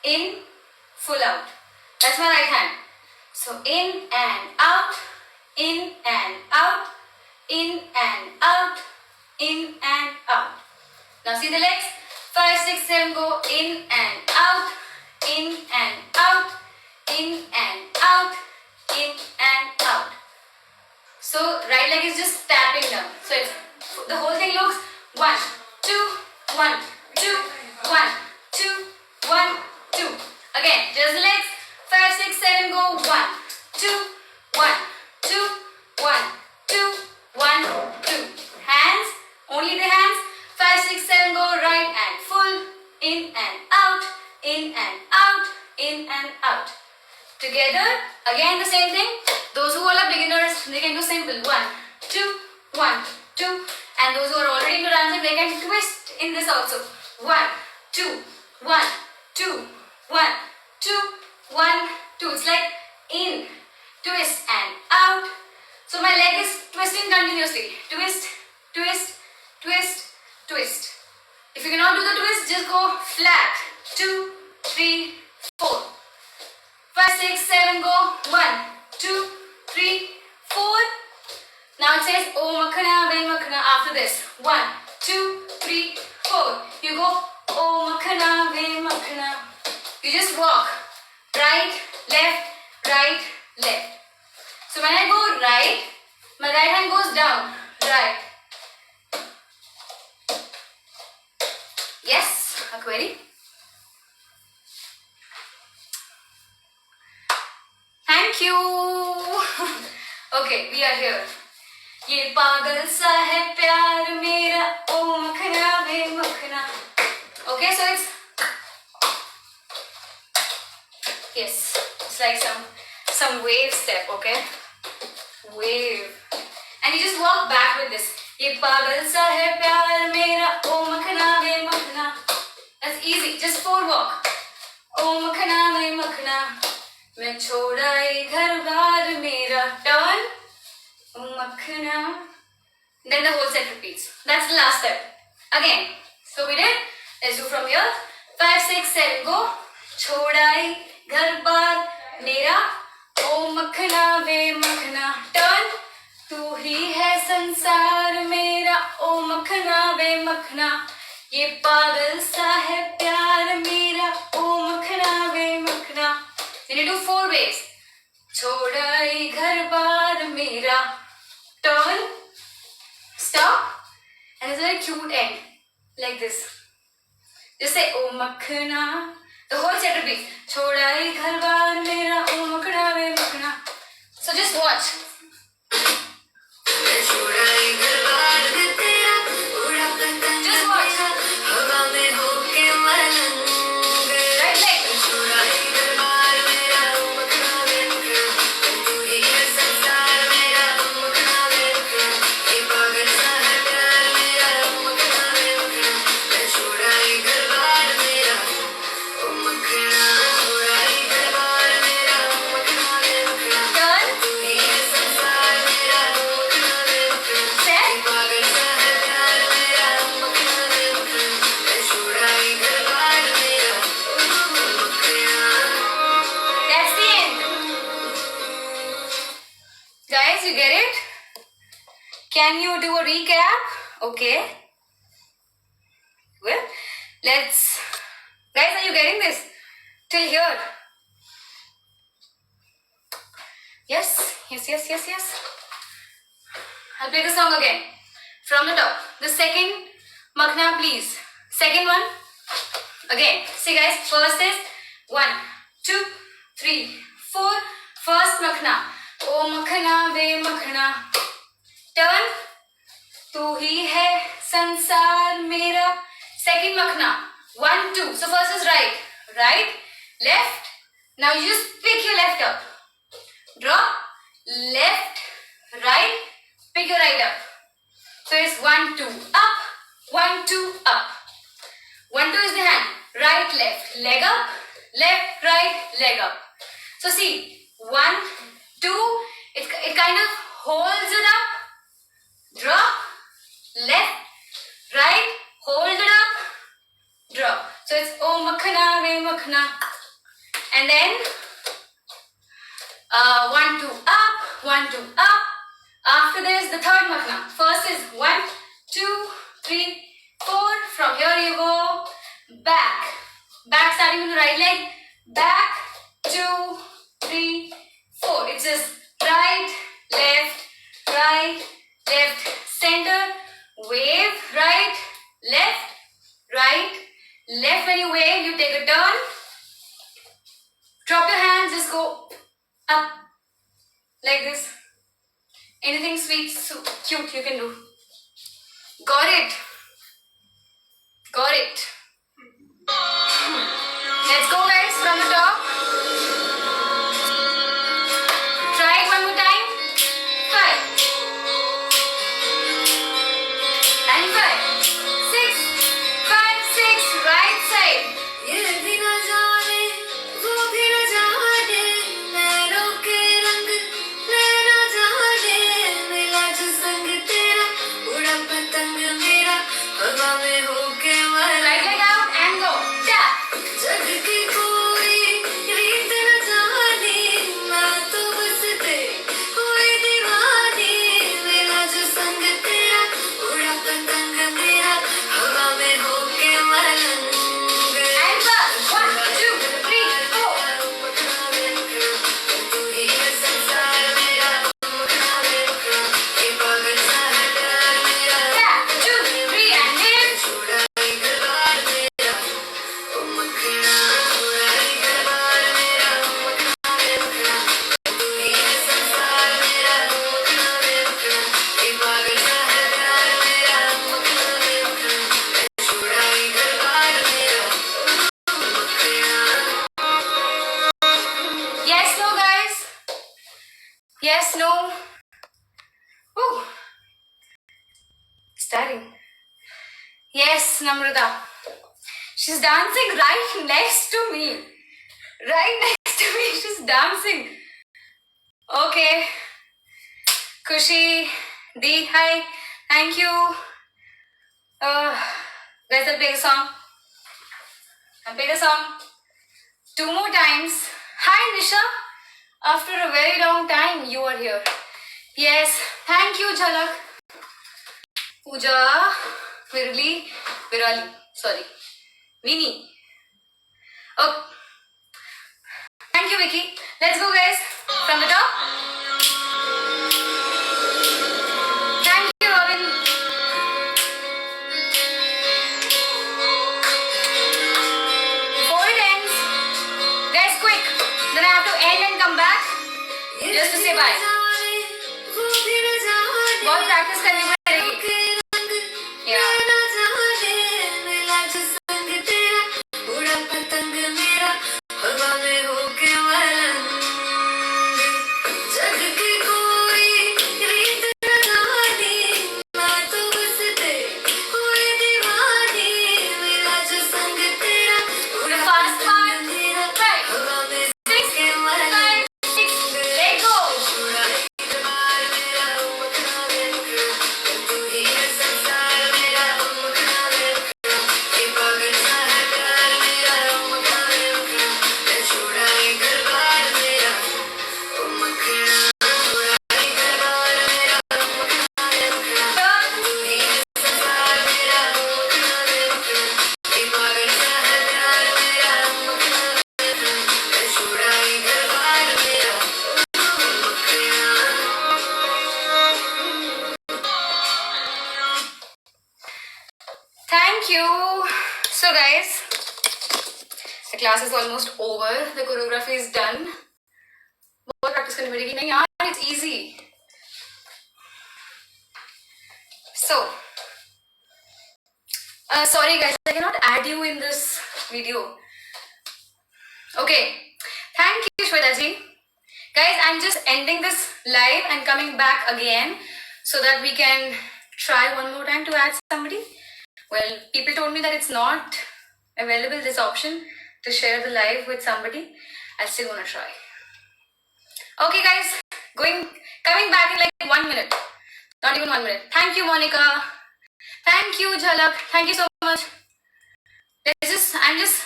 In, full out. That's my right hand. So in and out, in and out, in and out, in and out. Now see the legs? 5, 6, 7, go in and out, in and out, in and out, in and out. So right leg is just tapping down. So it's, the whole thing looks 1, 2, 1, 2, 1, 2, 1, 2. Again, just the legs. 5, 6, 7, go 1, 2, 1, 2, 1, 2, 1, 2. Hands, only the hands. 5, 6, 7, go right and full. In and out, in and out, in and out. Together, again the same thing. Those who are beginners, they can do simple. 1, 2, 1, 2. And those who are already into dancing, they can twist in this also. 1, 2, 1, 2, 1, 2, 1, 2. It's like in, twist and out. So my leg is twisting continuously. Twist, twist, twist, twist. If you cannot do the twist, just go flat. 2, 3, 4. 5, 6, 7, go 1, 2, 3, 4. Now it says O Makhana, Ve Makhana after this. 1, 2, 3, 4. You go O Makhana, Ve Makhana. You just walk. Right, left, right, left. So when I go right, my right hand goes down. Right. Yes, a query? Thank you. Okay, we are here. ये पागल सा है प्यार मेरा ओ मखना वे मखना. Okay, so it's like some wave step, okay? Wave. And you just walk back with this. ये पागल सा है प्यार मेरा ओ मखना वे मखना. That's easy. Just 4 walk. ओ मखना वे मखना. मैं छोड़ा ये घर बार मेरा. Turn. ओ मखना. Then the whole set repeats. That's the last step. Again. So we did Let's do from here. 5, 6, 7, go. छोड़ाई घर बार मेरा, ओ मखना वे मखना. Turn. तू ही है संसार मेरा, ओ मखना वे मखना. ये पागल सा है प्यार मेरा, ओ मखना वे मखना. Then you do 4 ways. छोड़ाई घर बार मेरा. Turn. Stop. And it's a very cute end. Like this. Just say, oh makhna. The whole set will be, छोड़ाई घर बार मेरा, ओ मखना वे मखना. So just watch. Just watch. Right leg. Guys, you get it? Can you do a recap? Okay. Well, let's... Guys, are you getting this? Till here? Yes? Yes. I'll play the song again. From the top. The second Makhna, please. Second one. Again. See guys, first is 1, 2, 3, 4. First Makhna. ओ मखना वे मखना. Turn. तू ही है संसार मेरा. Second Makhna. 1, 2. So first is right. Right. Left. Now you just pick your left up. Drop. Left. Right. Pick your right up. So it's 1, 2. Up. 1, 2. Up. 1, 2 is the hand. Right, left. Leg up. Left, right, leg up. So see. 1, 2, it kind of holds it up, drop, left, right, hold it up, drop. So it's oh makhna ve makhna. And then 1, 2 up, 1, 2 up. After this, the third makhna. First is 1, 2, 3, 4. From here you go back. Back starting with the right leg. Back, 2, 3, 4. It's just right, left, center, wave, right, left. When you wave, you take a turn. Drop your hands, just go up like this. Anything sweet, so cute you can do. Got it? Let's go guys from the top. Try it one more time. 5 and 5, 6, 5, 6. Right side. ये भी न जाने, वो भी न जाने, नैनों के रंग नैना जाने, मिला जो संग तेरा, उड़ा पतंग मेरा, हवा में होके मरा. Right leg out and go. Tap. जग की कोई रीत न जाने, मैं तो बस तेरी कोई दीवानी, मिला जो संग तेरा, उड़ा पतंग मेरा, हवा में होके मलंग. And 1, 2, 3, 4. तू ही है संसार मेरा, ये पागल सा है प्यार मेरा. Tap. 2, 3 and then. छुड़ाई घर बार मेरा, ओ मखना. छुड़ाई घर बार मेरा, ओ मखना वे मखना. तू ही है संसार मेरा, ओ मखना वे मखना. ये पागल सा है प्यार मेरा, ओ मखना वे मखना. छुड़ाई घर बार मेरा, ओ मखना. Yes, no guys. Yes, no. Woo. Starting. Yes, Namrata. She's dancing right next to me. She's dancing. Okay. Kushi, Di, hi. Thank you. Guys, I'll play a song. and play the song 2 more times. Hi Nisha, after a very long time you are here. Yes, thank you Jhalak. Pooja, Virali, sorry, Vinny. Oh, thank you Vicky. Let's go guys, from the top. Thank you Robin. Before it ends, guys quick, then I have to end and come back just to say bye. बहुत practice करनी पड़ेगी. Yeah. Thank you. So guys, the class is almost over. The choreography is done. बहुत practice करनी पड़ेगी. नहीं यार, it's easy. So, sorry guys, I cannot add you in this video. Okay, thank you Shweta ji. Guys, I'm just ending this live and coming back again so that we can try one more time to add somebody. Well, people told me that it's not available, this option to share the live with somebody. I still want to try. Okay guys, coming back in like 1 minute. Not even 1 minute. Thank you Monica. Thank you Jhalak. Thank you so much. I'm just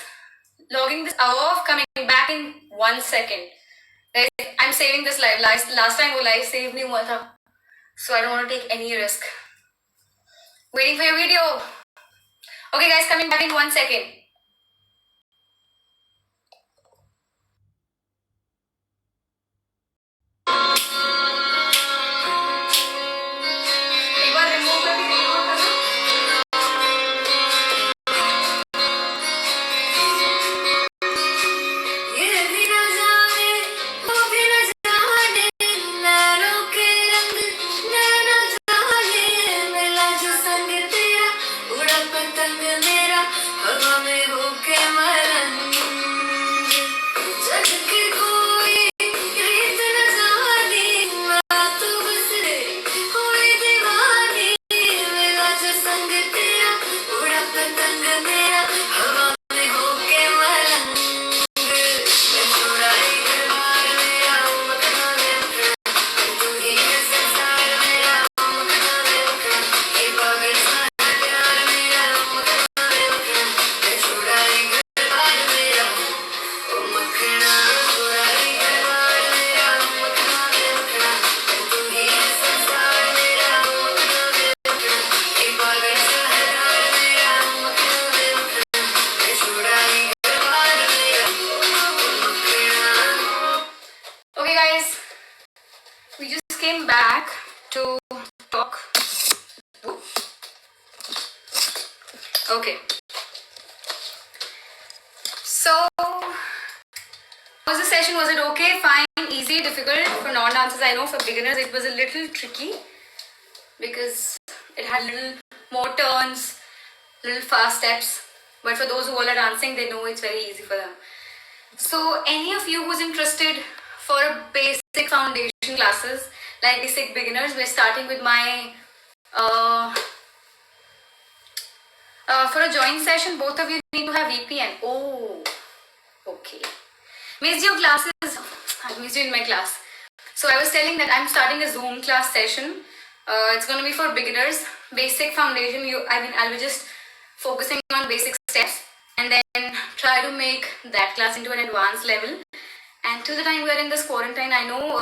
logging this off, coming back in 1 second. Guys, I'm saving this live. Last time वो live save नहीं हुआ था. So I don't want to take any risk. Waiting for your video. Okay guys, coming back in 1 second. एक बार remove करके देखो करना. Back to talk. Okay. So, was the session? Was it okay? Fine? Easy? Difficult? For non-dancers, I know. For beginners, it was a little tricky because it had little more turns, little fast steps. But for those who all are dancing, they know it's very easy for them. So, any of you who's interested for basic foundation classes, like basic beginners, we're starting with my for a join session, both of you need to have VPN. Oh, okay. Missed your classes. I missed you in my class. So I was telling that I'm starting a Zoom class session. It's going to be for beginners, basic foundation. I'll be just focusing on basic steps and then try to make that class into an advanced level. And till the time we are in this quarantine, I know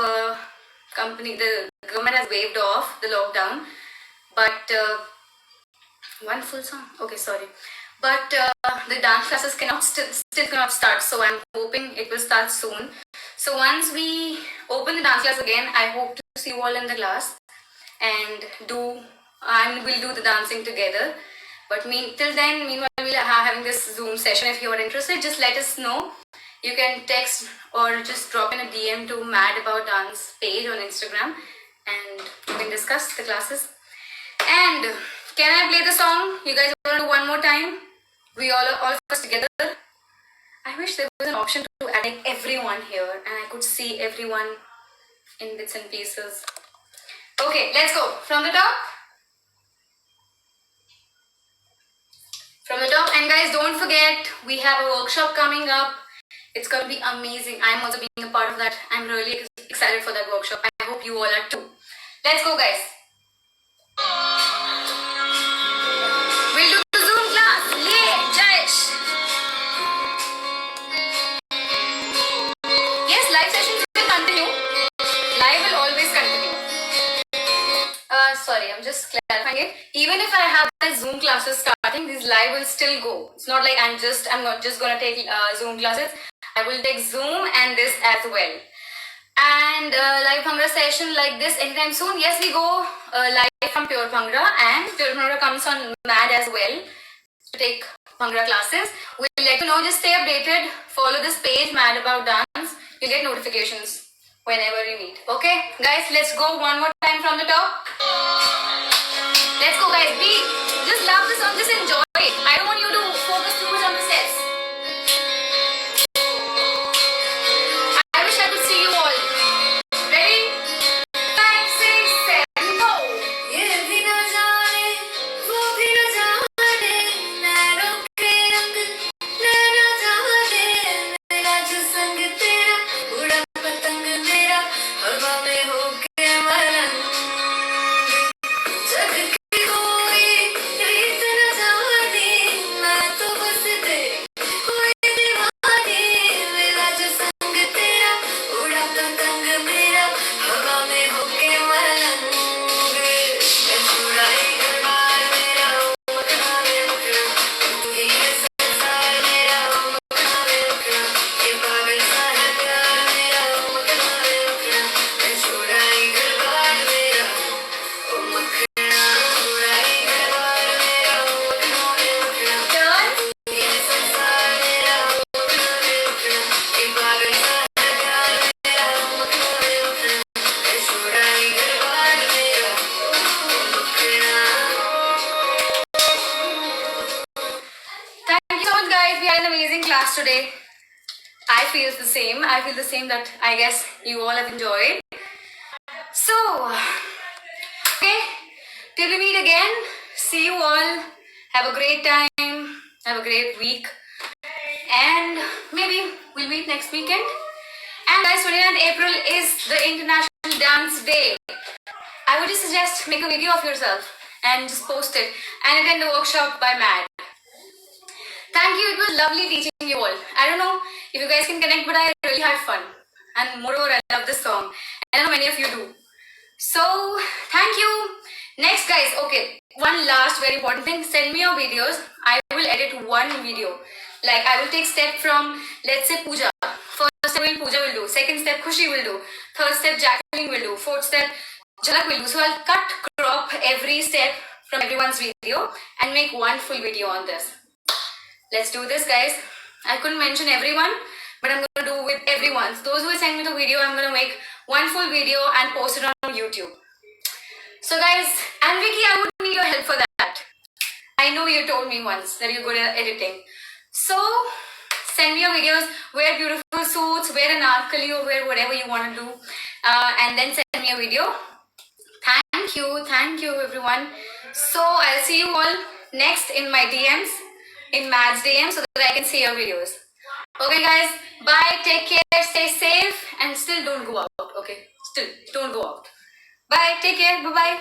the government has waived off the lockdown, but one full song. Okay, sorry. But the dance classes still cannot start. So I'm hoping it will start soon. So once we open the dance class again, I hope to see you all in the class and we'll do the dancing together. But till then, meanwhile, we'll having this Zoom session. If you are interested, just let us know. You can text or just drop in a DM to Mad About Dance page on Instagram, and we can discuss the classes. And can I play the song? You guys want to do one more time? We all of us together. I wish there was an option to add everyone here, and I could see everyone in bits and pieces. Okay, let's go from the top. From the top, and guys, don't forget we have a workshop coming up. It's going to be amazing. I'm also being a part of that. I'm really excited for that workshop. I hope you all are too. Let's go, guys. We'll do the Zoom class. Yeah, Jayesh. Yes, live sessions will continue. Live will always continue. Sorry, I'm just clarifying it. Even if I have the Zoom classes starting, this live will still go. It's not like I'm not just gonna take Zoom classes. I will take Zoom and this as well. And live Bhangra session like this anytime soon. Yes, we go live from Pure Bhangra, and Pure Bhangra comes on Mad as well to take Bhangra classes. We'll let you know. Just stay updated. Follow this page, Mad About Dance. You'll get notifications whenever you meet. Okay, guys, let's go one more time from the top. Let's go, guys. Just love the song. Just enjoy it. I don't want you to focus too much on the steps. I wish I could see you all. Ready? 5, 6, 7, go. ये भी न जाने, वो भी न जाने, नैनों के रंग, नैना जाने, मेरा जो संग तेरा, उड़ा पतंग मेरा, हवा में होके मलंग, जग की कोई रीत न जाने, मैं तो बस तेरी कोई दीवानी, मेरा जो संग तेरा, उड़ा पतंग मेरा, हवा में होके मलंग, मैं छुड़ाई गरबार मेरा, मखना में मखना, तू ही है संसार मेरा, मखना में मखना, ये पागल सा है प्यार मेरा, मखना में मखना, मैं छुड़ाई गरबार मेरा, मखना, छुड़ाई गरबार मेरा, मखना में मखना, तू ही है संसार मेरा, मखना में मखना, ये पागल सा है प्यार मेरा, मखना में मखना, मैं छुड़ाई गरबार मेरा, मखना. Thank you so much, guys. We had an amazing class today. I feel the same. I feel the same that I guess you all have enjoyed. So, okay, till we meet again, see you all. Have a great time. Have a great week. And maybe we'll meet next weekend. And guys, 29th April is the International Dance Day. I would just suggest make a video of yourself and just post it and attend the workshop by Mad. Thank you. It was lovely teaching you all. I don't know if you guys can connect, but I really had fun. And moreover, I love this song. And I know many of you do. So, thank you. Next, guys, okay, one last very important thing. Send me your videos. I will edit one video. Like, I will take step from, let's say, Pooja. First step Pooja will do. Second step Khushi will do. Third step Jacqueline will do. Fourth step Jhalak will do. So, I'll crop every step from everyone's video and make one full video on this. Let's do this, guys. I couldn't mention everyone, but I'm going to do with everyone. So those who send me the video, I'm going to make one full video and post it on YouTube. So guys, and Vicky, I would need your help for that. I know you told me once that you're good at editing. So send me your videos, wear beautiful suits, wear an anarkali or wear whatever you want to do. And then send me a video. Thank you everyone. So I'll see you all next in my DMs. In Mad's DM so that I can see your videos. Okay guys, bye, take care, stay safe and still don't go out, okay? Still, don't go out. Bye, take care, bye-bye.